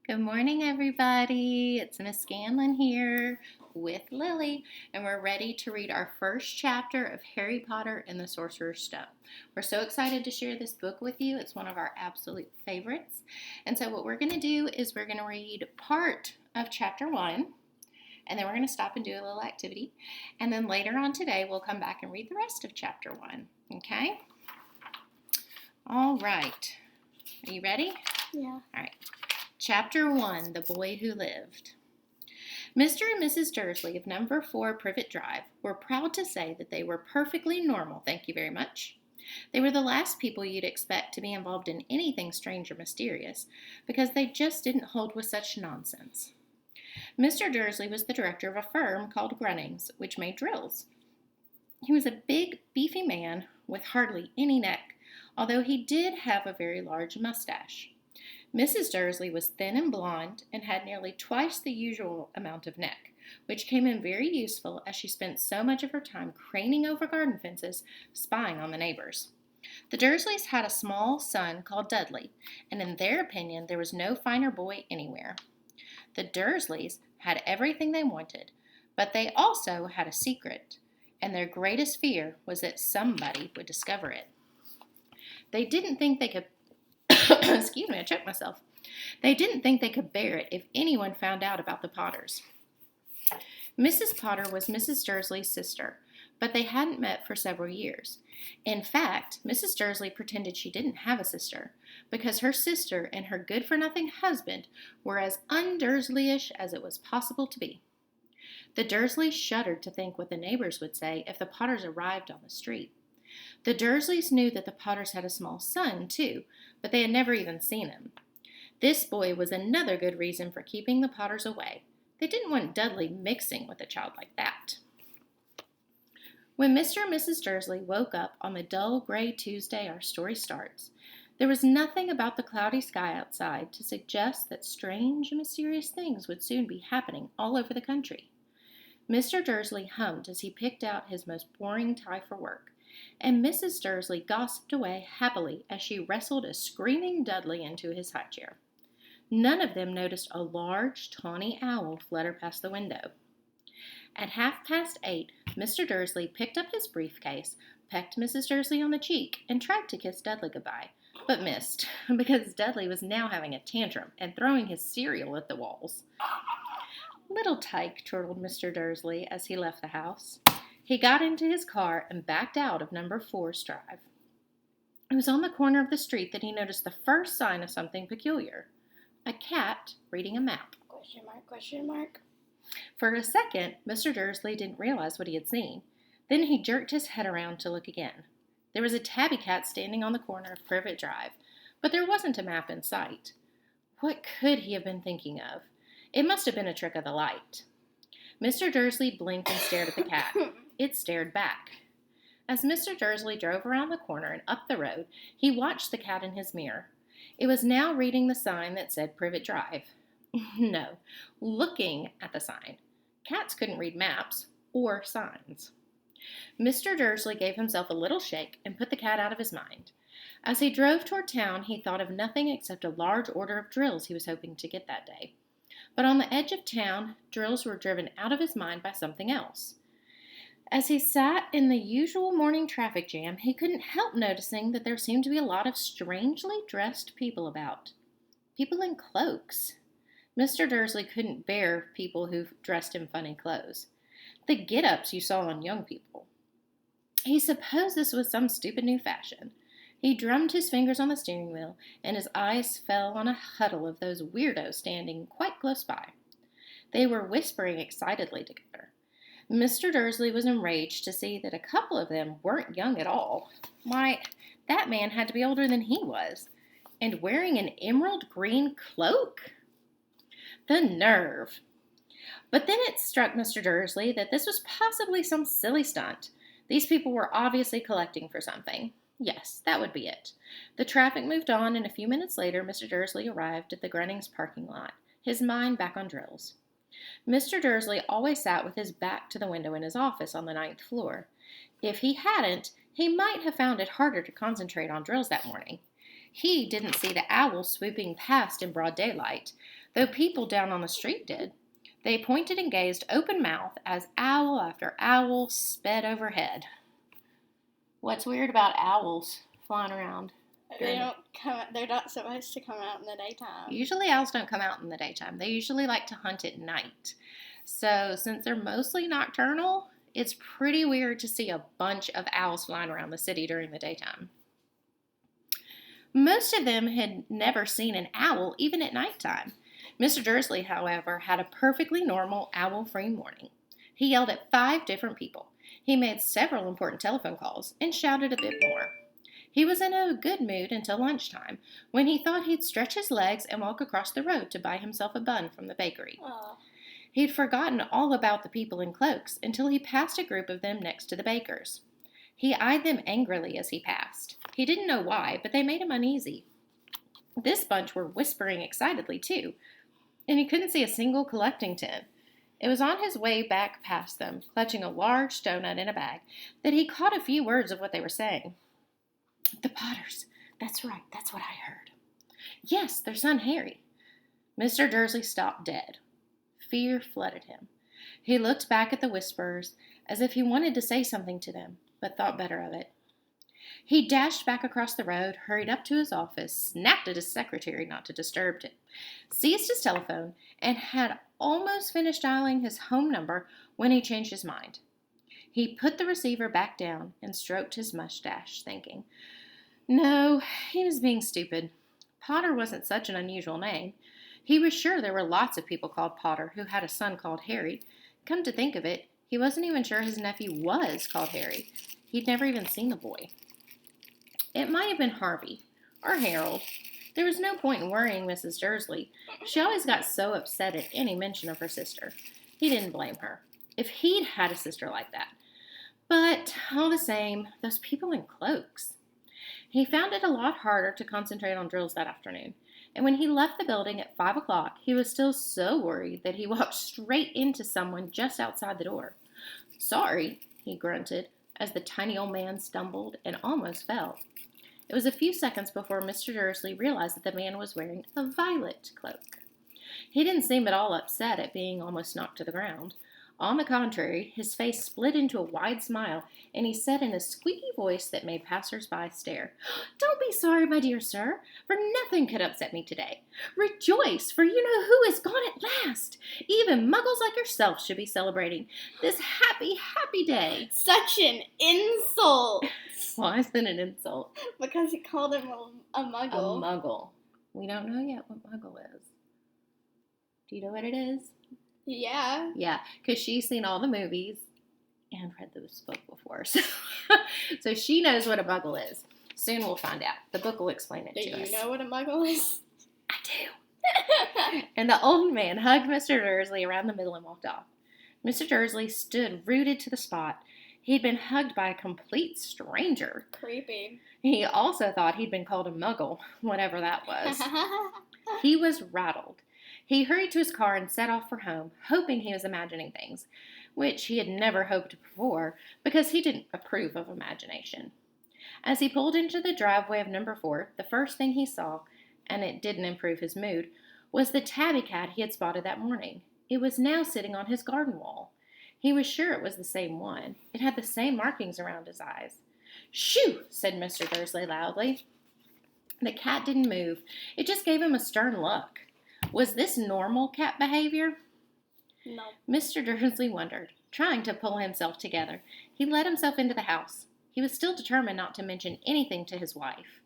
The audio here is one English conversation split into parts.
Good morning, everybody. It's Miss Scanlon here with Lily, and we're ready to read our first chapter of Harry Potter and the Sorcerer's Stone. We're so excited to share this book with you. It's one of our absolute favorites. And so what we're going to do is we're going to read part of chapter 1, and then we're going to stop and do a little activity. And then later on today, we'll come back and read the rest of chapter 1. Okay? All right. Are you ready? Yeah. All right. Chapter 1, The Boy Who Lived. Mr. and Mrs. Dursley of number 4 Privet Drive were proud to say that they were perfectly normal, thank you very much. They were the last people you'd expect to be involved in anything strange or mysterious, because they just didn't hold with such nonsense. Mr. Dursley was the director of a firm called Grunnings, which made drills. He was a big, beefy man with hardly any neck, although he did have a very large mustache. Mrs. Dursley was thin and blonde and had nearly twice the usual amount of neck, which came in very useful as she spent so much of her time craning over garden fences, spying on the neighbors. The Dursleys had a small son called Dudley, and in their opinion there was no finer boy anywhere. The Dursleys had everything they wanted, but they also had a secret, and their greatest fear was that somebody would discover it. They didn't think they could Excuse me, I choked myself. They didn't think they could bear it if anyone found out about the Potters. Mrs. Potter was Mrs. Dursley's sister, but they hadn't met for several years. In fact, Mrs. Dursley pretended she didn't have a sister, because her sister and her good-for-nothing husband were as un-Dursleyish as it was possible to be. The Dursleys shuddered to think what the neighbors would say if the Potters arrived on the street. The Dursleys knew that the Potters had a small son, too, but they had never even seen him. This boy was another good reason for keeping the Potters away. They didn't want Dudley mixing with a child like that. When Mr. and Mrs. Dursley woke up on the dull gray Tuesday our story starts, there was nothing about the cloudy sky outside to suggest that strange and mysterious things would soon be happening all over the country. Mr. Dursley hummed as he picked out his most boring tie for work, and Mrs. Dursley gossiped away happily as she wrestled a screaming Dudley into his high chair. None of them noticed a large, tawny owl flutter past the window. At 8:30, Mr. Dursley picked up his briefcase, pecked Mrs. Dursley on the cheek, and tried to kiss Dudley goodbye, but missed, because Dudley was now having a tantrum and throwing his cereal at the walls. "Little tyke," chortled Mr. Dursley as he left the house. He got into his car and backed out of number 4's drive. It was on the corner of the street that he noticed the first sign of something peculiar. A cat reading a map. Question mark, question mark. For a second, Mr. Dursley didn't realize what he had seen. Then he jerked his head around to look again. There was a tabby cat standing on the corner of Privet Drive, but there wasn't a map in sight. What could he have been thinking of? It must have been a trick of the light. Mr. Dursley blinked and stared at the cat. It stared back. As Mr. Dursley drove around the corner and up the road, he watched the cat in his mirror. It was now reading the sign that said Privet Drive. No, looking at the sign. Cats couldn't read maps or signs. Mr. Dursley gave himself a little shake and put the cat out of his mind. As he drove toward town, he thought of nothing except a large order of drills he was hoping to get that day. But on the edge of town, drills were driven out of his mind by something else. As he sat in the usual morning traffic jam, he couldn't help noticing that there seemed to be a lot of strangely dressed people about. People in cloaks. Mr. Dursley couldn't bear people who dressed in funny clothes. The get-ups you saw on young people. He supposed this was some stupid new fashion. He drummed his fingers on the steering wheel, and his eyes fell on a huddle of those weirdos standing quite close by. They were whispering excitedly together. Mr. Dursley was enraged to see that a couple of them weren't young at all. Why, that man had to be older than he was, and wearing an emerald green cloak? The nerve! But then it struck Mr. Dursley that this was possibly some silly stunt. These people were obviously collecting for something. Yes, that would be it. The traffic moved on, and a few minutes later Mr. Dursley arrived at the Grunnings parking lot, his mind back on drills. Mr. Dursley always sat with his back to the window in his office on the 9th floor. If he hadn't, he might have found it harder to concentrate on drills that morning. He didn't see the owl swooping past in broad daylight, though people down on the street did. They pointed and gazed open-mouthed as owl after owl sped overhead. What's weird about owls flying around? They're not supposed to come out in the daytime. Usually owls don't come out in the daytime. They usually like to hunt at night. So since they're mostly nocturnal, it's pretty weird to see a bunch of owls flying around the city during the daytime. Most of them had never seen an owl even at nighttime. Mr. Dursley, however, had a perfectly normal owl-free morning. He yelled at 5 different people. He made several important telephone calls and shouted a bit more. He was in a good mood until lunchtime, when he thought he'd stretch his legs and walk across the road to buy himself a bun from the bakery. He'd forgotten all about the people in cloaks until he passed a group of them next to the baker's. He eyed them angrily as he passed. He didn't know why, but they made him uneasy. This bunch were whispering excitedly, too, and he couldn't see a single collecting tin. It was on his way back past them, clutching a large donut in a bag, that he caught a few words of what they were saying. The Potters. That's right. That's what I heard. Yes, their son Harry. Mr. Dursley stopped dead. Fear flooded him. He looked back at the whisperers as if he wanted to say something to them, but thought better of it. He dashed back across the road, hurried up to his office, snapped at his secretary not to disturb him, seized his telephone, and had almost finished dialing his home number when he changed his mind. He put the receiver back down and stroked his mustache, thinking, no, he was being stupid. Potter wasn't such an unusual name. He was sure there were lots of people called Potter who had a son called Harry. Come to think of it, he wasn't even sure his nephew was called Harry. He'd never even seen the boy. It might have been Harvey or Harold. There was no point in worrying Mrs. Dursley. She always got so upset at any mention of her sister. He didn't blame her, if he'd had a sister like that. But all the same, those people in cloaks. He found it a lot harder to concentrate on drills that afternoon, and when he left the building at 5 o'clock, he was still so worried that he walked straight into someone just outside the door. Sorry, he grunted, as the tiny old man stumbled and almost fell. It was a few seconds before Mr. Dursley realized that the man was wearing a violet cloak. He didn't seem at all upset at being almost knocked to the ground. On the contrary, his face split into a wide smile, and he said in a squeaky voice that made passers-by stare, Don't be sorry, my dear sir, for nothing could upset me today. Rejoice, for you know who is gone at last. Even muggles like yourself should be celebrating this happy, happy day. Such an insult! Why is it an insult? Because he called him a muggle. A muggle. We don't know yet what muggle is. Do you know what it is? Yeah. Yeah, because she's seen all the movies and read this book before. So she knows what a muggle is. Soon we'll find out. The book will explain it to us. Do you know what a muggle is? I do. And the old man hugged Mr. Dursley around the middle and walked off. Mr. Dursley stood rooted to the spot. He'd been hugged by a complete stranger. Creepy. He also thought he'd been called a muggle, whatever that was. He was rattled. He hurried to his car and set off for home, hoping he was imagining things, which he had never hoped before because he didn't approve of imagination. As he pulled into the driveway of number 4, the first thing he saw, and it didn't improve his mood, was the tabby cat he had spotted that morning. It was now sitting on his garden wall. He was sure it was the same one. It had the same markings around his eyes. Shoo! Said Mr. Dursley loudly. The cat didn't move. It just gave him a stern look. Was this normal cat behavior? No. Mr. Dursley wondered, trying to pull himself together. He let himself into the house. He was still determined not to mention anything to his wife.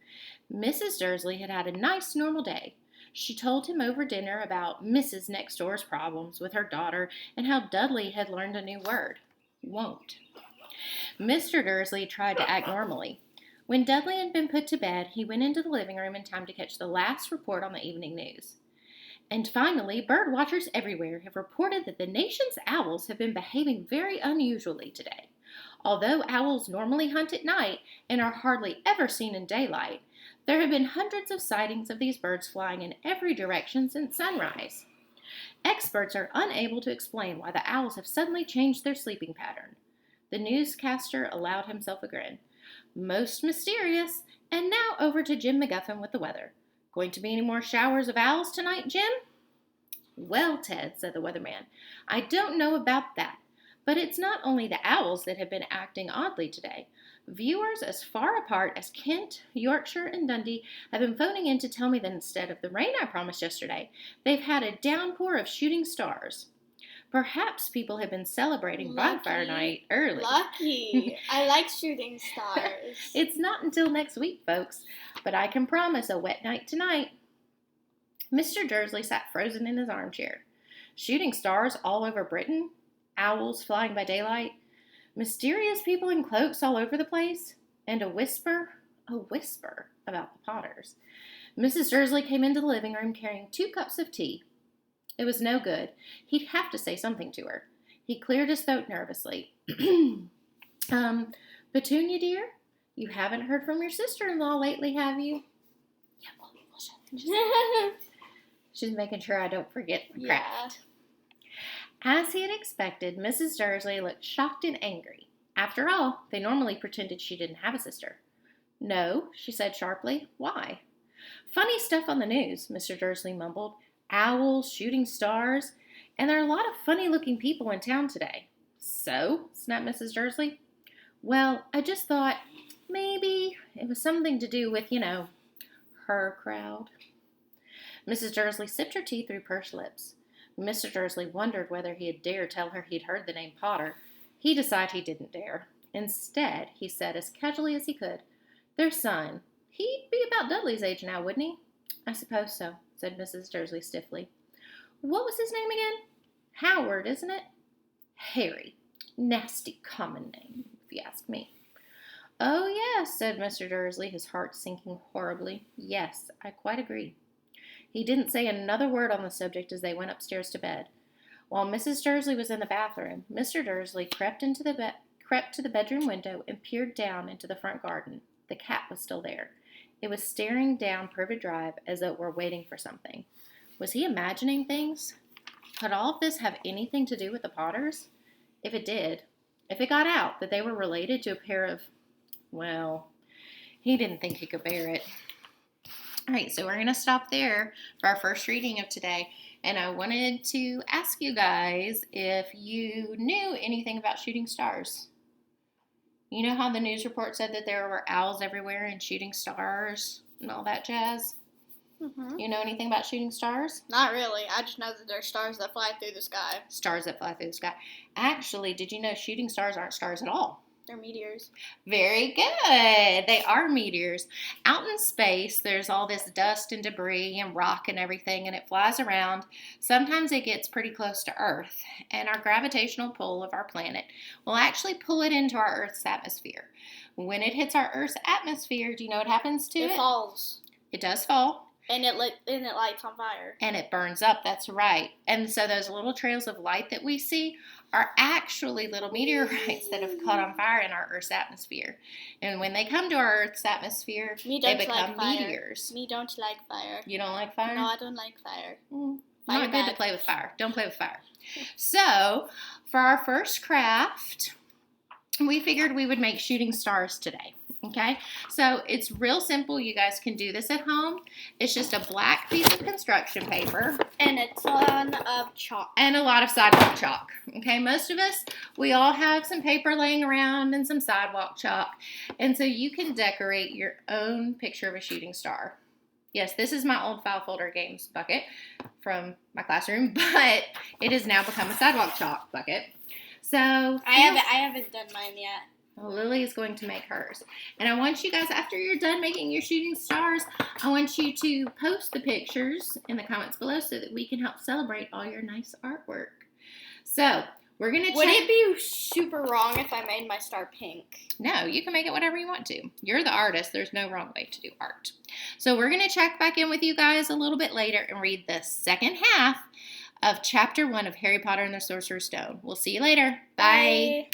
Mrs. Dursley had had a nice, normal day. She told him over dinner about Mrs. Next Door's problems with her daughter and how Dudley had learned a new word, won't. Mr. Dursley tried to act normally. When Dudley had been put to bed, he went into the living room in time to catch the last report on the evening news. And finally, bird watchers everywhere have reported that the nation's owls have been behaving very unusually today. Although owls normally hunt at night and are hardly ever seen in daylight, there have been hundreds of sightings of these birds flying in every direction since sunrise. Experts are unable to explain why the owls have suddenly changed their sleeping pattern. The newscaster allowed himself a grin. Most mysterious And now over to Jim McGuffin with the weather. Going to be any more showers of owls tonight, Jim? Well, Ted, said the weatherman, I don't know about that. But it's not only the owls that have been acting oddly today. Viewers as far apart as Kent, Yorkshire, and Dundee have been phoning in to tell me that instead of the rain I promised yesterday, they've had a downpour of shooting stars. Perhaps people have been celebrating bonfire night early. Lucky. I like shooting stars. It's not until next week, folks, but I can promise a wet night tonight. Mr. Dursley sat frozen in his armchair. Shooting stars all over Britain? Owls flying by daylight? Mysterious people in cloaks all over the place? And a whisper about the Potters. Mrs. Dursley came into the living room carrying 2 cups of tea. It was no good. He'd have to say something to her. He cleared his throat nervously. Petunia, dear, you haven't heard from your sister-in-law lately, have you? Yeah, we'll shut. She's making sure I don't forget the craft. Yeah. As he had expected, Mrs. Dursley looked shocked and angry. After all, they normally pretended she didn't have a sister. No, she said sharply. Why? Funny stuff on the news, Mr. Dursley mumbled. Owls, shooting stars, and there are a lot of funny-looking people in town today. So, snapped Mrs. Dursley. Well, I just thought maybe it was something to do with, her crowd. Mrs. Dursley sipped her tea through pursed lips. Mr. Dursley wondered whether he had dared tell her he'd heard the name Potter. He decided he didn't dare. Instead, he said as casually as he could, their son. He'd be about Dudley's age now, wouldn't he? I suppose so, said Mrs. Dursley stiffly. What was his name again? Howard, isn't it? Harry. Nasty common name, if you ask me. Oh, yes, said Mr. Dursley, his heart sinking horribly. Yes, I quite agree. He didn't say another word on the subject as they went upstairs to bed. While Mrs. Dursley was in the bathroom, Mr. Dursley crept to the bedroom window and peered down into the front garden. The cat was still there. It was staring down Privet Drive as though it were waiting for something. Was he imagining things? Could all of this have anything to do with the Potters? If it did, if it got out that they were related to a pair of, well, he didn't think he could bear it. All right, so we're going to stop there for our first reading of today. And I wanted to ask you guys if you knew anything about shooting stars. You know how the news report said that there were owls everywhere and shooting stars and all that jazz? Mm-hmm. You know anything about shooting stars? Not really. I just know that there are stars that fly through the sky. Stars that fly through the sky. Actually, did you know shooting stars aren't stars at all? They're meteors. Very good. They are meteors. Out in space, there's all this dust and debris and rock and everything, and it flies around. Sometimes it gets pretty close to Earth, and our gravitational pull of our planet will actually pull it into our Earth's atmosphere. When it hits our Earth's atmosphere, do you know what happens to it? It falls. It does fall. And it lights on fire. And it burns up, that's right. And so those little trails of light that we see are actually little meteorites that have caught on fire in our Earth's atmosphere. And when they come to our Earth's atmosphere, they become meteors. Me don't like fire. You don't like fire? No, I don't like fire. Not good to play with fire. Don't play with fire. So, for our first craft, we figured we would make shooting stars today. Okay, so it's real simple. You guys can do this at home. It's just a black piece of construction paper. And a ton of chalk. And a lot of sidewalk chalk. Okay, most of us, we all have some paper laying around and some sidewalk chalk. And so you can decorate your own picture of a shooting star. Yes, this is my old file folder games bucket from my classroom, but it has now become a sidewalk chalk bucket. So I haven't done mine yet. Well, Lily is going to make hers. And I want you guys, after you're done making your shooting stars, I want you to post the pictures in the comments below so that we can help celebrate all your nice artwork. So, we're going to check. Would it be super wrong if I made my star pink? No, you can make it whatever you want to. You're the artist. There's no wrong way to do art. So, we're going to check back in with you guys a little bit later and read the second half of Chapter 1 of Harry Potter and the Sorcerer's Stone. We'll see you later. Bye.